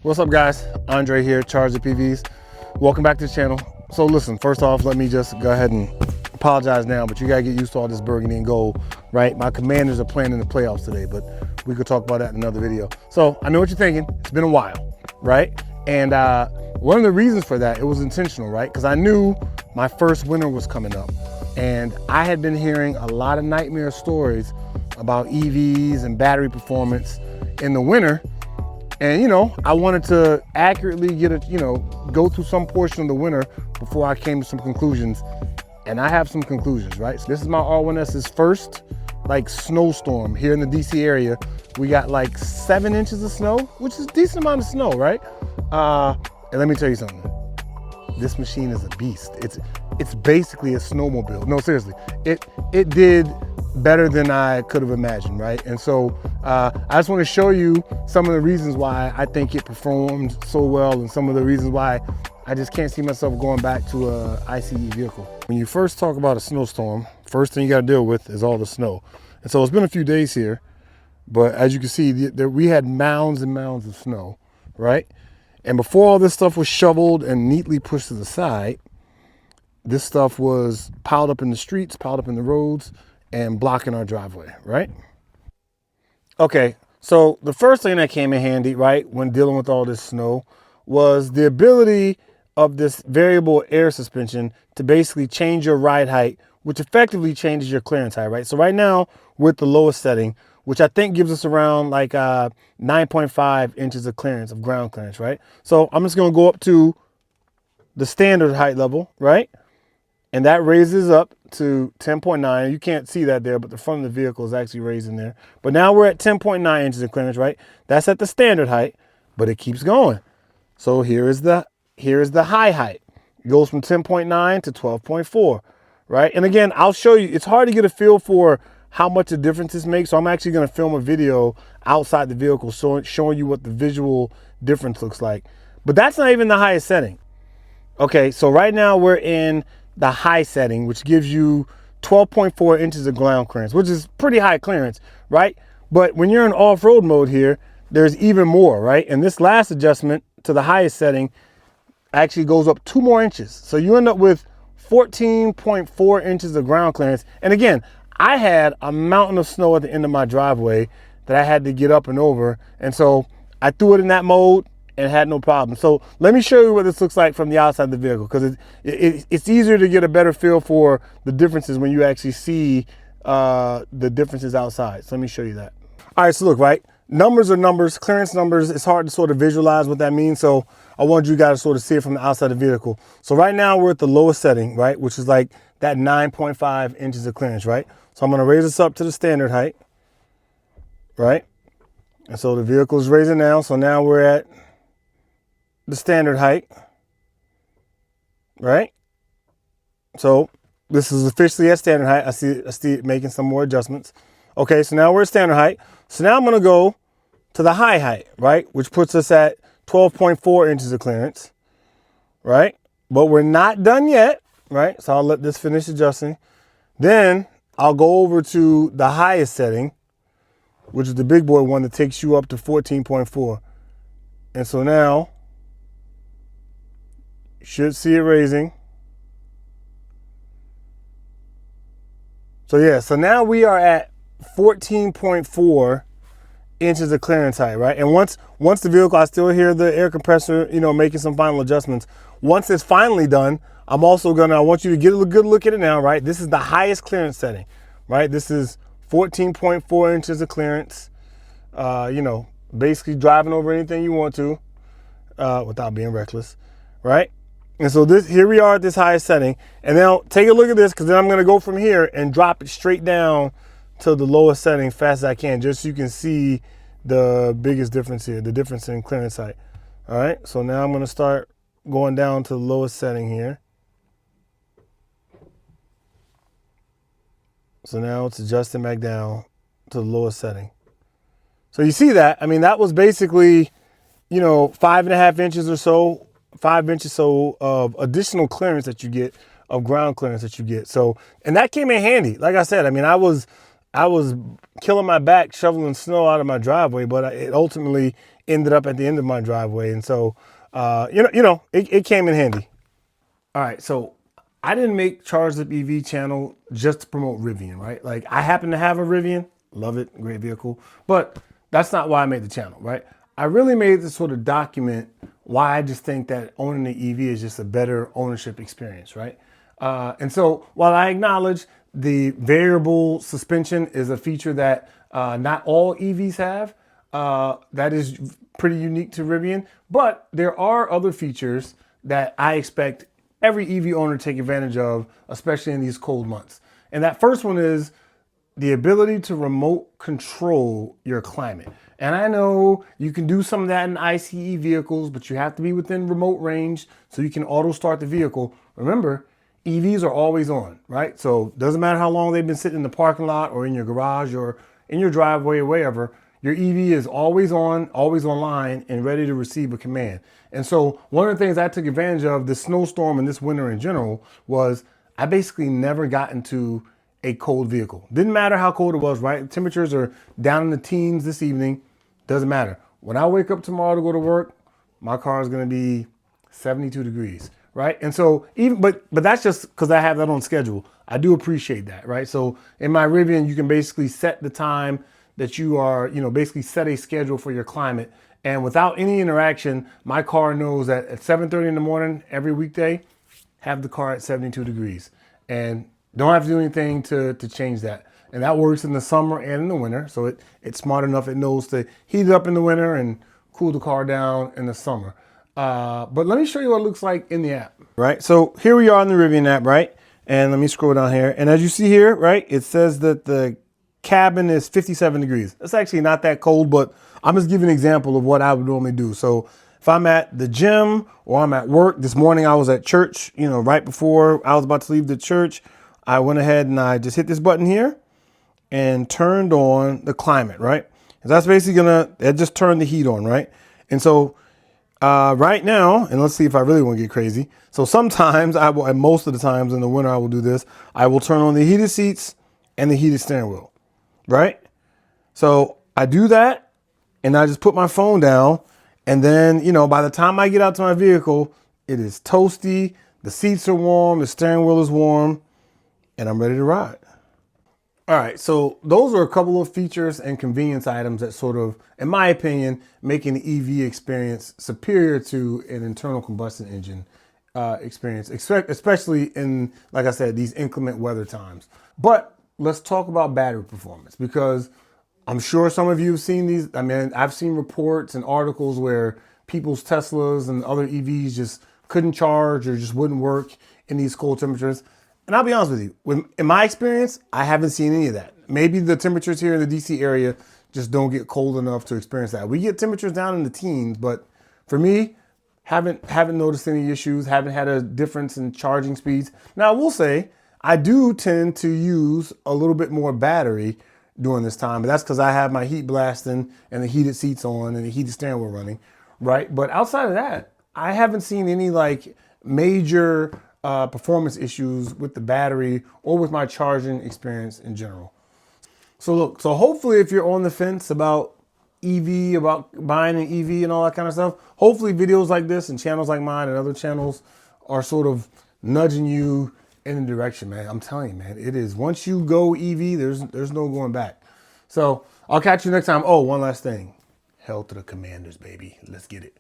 What's up, guys? Andre here, Charge the PVs. Welcome back to the channel. So listen, first off, let me just go ahead and apologize now, but you gotta get used to all this burgundy and gold, right? My Commanders are playing in the playoffs today, but we could talk about that in another video. So I know what you're thinking. It's been a while, right? And one of the reasons for that, it was intentional, right? Because I knew my first winter was coming up, and I had been hearing a lot of nightmare stories about EVs and battery performance in the winter. And I wanted to accurately get go through some portion of the winter before I came to some conclusions. And I have some conclusions, right? So this is my R1S's first snowstorm here in the DC area. We got 7 inches of snow, which is a decent amount of snow, right? And let me tell you something. This machine is a beast. It's basically a snowmobile. No, seriously, it did better than I could have imagined, right? And so I just want to show you some of the reasons why I think it performed so well, and some of the reasons why I just can't see myself going back to a ICE vehicle. When you first talk about a snowstorm, first thing you got to deal with is all the snow. And so it's been a few days here, but as you can see, we had mounds and mounds of snow, right? And before all this stuff was shoveled and neatly pushed to the side, this stuff was piled up in the streets, piled up in the roads, and blocking our driveway, right? Okay, so the first thing that came in handy, right, when dealing with all this snow was the ability of this variable air suspension to basically change your ride height, which effectively changes your clearance height, right? So right now, we're at the lowest setting, which I think gives us around 9.5 inches of clearance, of ground clearance, right? So I'm just gonna go up to the standard height level, right? And that raises up to 10.9. You can't see that there, but the front of the vehicle is actually raising there. But now we're at 10.9 inches of clearance, right? That's at the standard height, but it keeps going. So here is the high height. It goes from 10.9 to 12.4, right? And again, I'll show you. It's hard to get a feel for how much the differences make. So I'm actually going to film a video outside the vehicle showing you what the visual difference looks like. But that's not even the highest setting. Okay, so right now we're in the high setting, which gives you 12.4 inches of ground clearance, which is pretty high clearance, right? But when you're in off-road mode here, there's even more, right? And this last adjustment to the highest setting actually goes up 2 more inches. So you end up with 14.4 inches of ground clearance. And again, I had a mountain of snow at the end of my driveway that I had to get up and over. And so I threw it in that mode and had no problem. So let me show you what this looks like from the outside of the vehicle, because it's easier to get a better feel for the differences when you actually see the differences outside. So let me show you that. All right, so look, right? Numbers are numbers, clearance numbers. It's hard to sort of visualize what that means. So I want you guys to sort of see it from the outside of the vehicle. So right now we're at the lowest setting, right? Which is that 9.5 inches of clearance, right? So I'm gonna raise this up to the standard height, right? And so the vehicle is raising now. So now we're at the standard height, right? So this is officially at standard height. I see it making some more adjustments. Okay, so now we're at standard height. So now I'm gonna go to the high height, right? Which puts us at 12.4 inches of clearance, right? But we're not done yet, right? So I'll let this finish adjusting. Then I'll go over to the highest setting, which is the big boy one that takes you up to 14.4. And so now, you should see it raising. So yeah, so now we are at 14.4 inches of clearance height, right? And once the vehicle, I still hear the air compressor, making some final adjustments. Once it's finally done, I want you to get a good look at it now, right? This is the highest clearance setting, right? This is 14.4 inches of clearance. Basically driving over anything you want to without being reckless, right? And so here we are at this highest setting. And now take a look at this, because then I'm going to go from here and drop it straight down to the lowest setting fast as I can, just so you can see the biggest difference here, the difference in clearance height. All right, so now I'm going to start going down to the lowest setting here. So now it's adjusting back down to the lowest setting. So you see that? I mean, that was basically, 5.5 inches or so, 5 inches so of additional clearance that you get, of ground clearance that you get. So, and that came in handy. Like I said, I mean, I was killing my back shoveling snow out of my driveway, but it ultimately ended up at the end of my driveway. And so, it came in handy. All right, so I didn't make Charged Up EV channel just to promote Rivian, right? Like I happen to have a Rivian, love it, great vehicle, but that's not why I made the channel, right? I really made this sort of document why I just think that owning an EV is just a better ownership experience, right? And so while I acknowledge the variable suspension is a feature that not all EVs have, that is pretty unique to Rivian, but there are other features that I expect every EV owner to take advantage of, especially in these cold months. And that first one is the ability to remote control your climate. And I know you can do some of that in ICE vehicles, but you have to be within remote range so you can auto start the vehicle. Remember, EVs are always on, right? So it doesn't matter how long they've been sitting in the parking lot or in your garage or in your driveway or wherever, your EV is always on, always online, and ready to receive a command. And so one of the things I took advantage of this snowstorm and this winter in general was I basically never got into a cold vehicle. Didn't matter how cold it was, right? Temperatures are down in the teens this evening. Doesn't matter. When I wake up tomorrow to go to work, my car is going to be 72 degrees, right? And so but that's just because I have that on schedule. I do appreciate that, right? So in my Rivian, you can basically set the time that you are, basically set a schedule for your climate. And without any interaction, my car knows that at 7:30 in the morning, every weekday, have the car at 72 degrees. And don't have to do anything to change that. And that works in the summer and in the winter. So it's smart enough. It knows to heat it up in the winter and cool the car down in the summer. But let me show you what it looks like in the app. Right, so here we are in the Rivian app, right? And let me scroll down here. And as you see here, right, it says that the cabin is 57 degrees. It's actually not that cold, but I'm just giving an example of what I would normally do. So if I'm at the gym or I'm at work, this morning I was at church, right before I was about to leave the church, I went ahead and I just hit this button here and turned on the climate, right? And that's basically it just turned the heat on, right? And so right now, and let's see if I really want to get crazy. So sometimes I will, and most of the times in the winter I will do this, I will turn on the heated seats and the heated steering wheel. Right? So I do that and I just put my phone down. And then, by the time I get out to my vehicle, it is toasty. The seats are warm. The steering wheel is warm and I'm ready to ride. All right. So those are a couple of features and convenience items that sort of, in my opinion, make an EV experience superior to an internal combustion engine experience, especially in, like I said, these inclement weather times. But let's talk about battery performance, because I'm sure some of you have seen these. I mean, I've seen reports and articles where people's Teslas and other EVs just couldn't charge or just wouldn't work in these cold temperatures. And I'll be honest with you, in my experience, I haven't seen any of that. Maybe the temperatures here in the DC area just don't get cold enough to experience that. We get temperatures down in the teens, but for me, haven't noticed any issues, haven't had a difference in charging speeds. Now, I will say, I do tend to use a little bit more battery during this time, but that's because I have my heat blasting and the heated seats on and the heated steering wheel running, right? But outside of that, I haven't seen any major performance issues with the battery or with my charging experience in general. So hopefully if you're on the fence about EV, about buying an EV and all that kind of stuff, hopefully videos like this and channels like mine and other channels are sort of nudging you in the direction, man. I'm telling you, man, it is. Once you go EV, there's no going back. So I'll catch you next time. Oh, one last thing. Hell to the Commanders, baby. Let's get it.